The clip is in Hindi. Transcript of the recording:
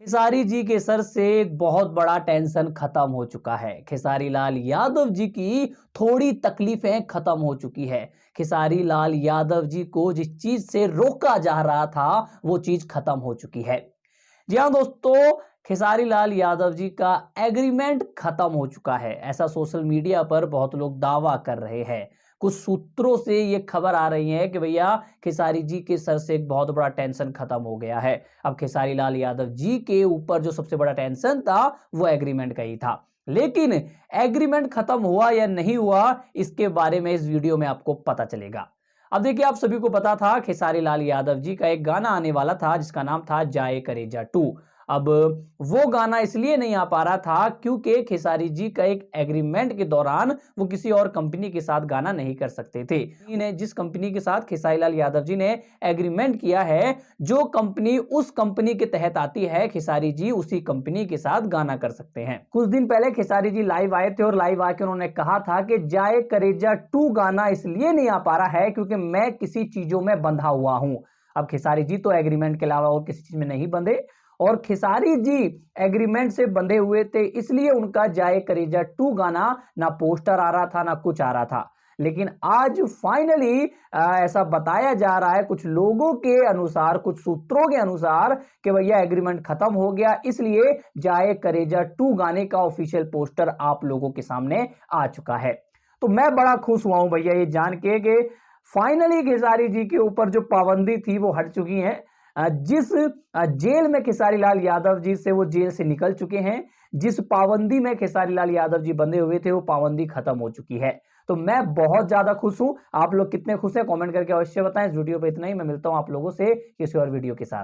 खेसारी जी के सर से एक बहुत बड़ा टेंशन खत्म हो चुका है। खेसारी लाल यादव जी की थोड़ी तकलीफें खत्म हो चुकी है। खेसारी लाल यादव जी को जिस चीज से रोका जा रहा था वो चीज खत्म हो चुकी है। जी हाँ दोस्तों, खेसारी लाल यादव जी का एग्रीमेंट खत्म हो चुका है, ऐसा सोशल मीडिया पर बहुत लोग दावा कर रहे हैं। कुछ सूत्रों से ये खबर आ रही है कि भैया खेसारी जी के सर से एक बहुत बड़ा टेंशन खत्म हो गया है। अब खेसारी लाल यादव जी के ऊपर जो सबसे बड़ा टेंशन था वो एग्रीमेंट का ही था। लेकिन एग्रीमेंट खत्म हुआ या नहीं हुआ, इसके बारे में इस वीडियो में आपको पता चलेगा। अब देखिए, आप सभी को पता था खेसारी लाल यादव जी का एक गाना आने वाला था जिसका नाम था जाए करेजा 2। अब वो गाना इसलिए नहीं आ पा रहा था क्योंकि खेसारी जी का एक एग्रीमेंट के दौरान वो किसी और कंपनी के साथ गाना नहीं कर सकते थे। जिस कंपनी के साथ खेसारी लाल यादव जी ने एग्रीमेंट किया है, जो कंपनी उस कंपनी के तहत आती है, खेसारी जी उसी कंपनी के साथ गाना कर सकते हैं। कुछ दिन पहले खेसारी जी लाइव आए थे और लाइव आके उन्होंने कहा था कि जाए करेजा 2 गाना इसलिए नहीं आ पा रहा है क्योंकि मैं किसी चीजों में बंधा हुआ हूं। अब खेसारी जी तो एग्रीमेंट के अलावा और किसी चीज में नहीं बंधे, और खेसारी जी एग्रीमेंट से बंधे हुए थे, इसलिए उनका जाए करेजा 2 गाना ना पोस्टर आ रहा था ना कुछ आ रहा था। लेकिन आज फाइनली ऐसा बताया जा रहा है कुछ लोगों के अनुसार, कुछ सूत्रों के अनुसार, कि भैया एग्रीमेंट खत्म हो गया, इसलिए जाए करेजा 2 गाने का ऑफिशियल पोस्टर आप लोगों के सामने आ चुका है। तो मैं बड़ा खुश हुआ हूं भैया ये जान के कि फाइनली खेसारी जी के ऊपर जो पाबंदी थी वो हट चुकी है। जिस जेल में खेसारी लाल यादव जी से वो जेल से निकल चुके हैं, जिस पाबंदी में खेसारी लाल यादव जी बंधे हुए थे वो पाबंदी खत्म हो चुकी है। तो मैं बहुत ज्यादा खुश हूं। आप लोग कितने खुश हैं कमेंट करके अवश्य बताएं। इस वीडियो पे इतना ही, मैं मिलता हूं आप लोगों से किसी और वीडियो के साथ।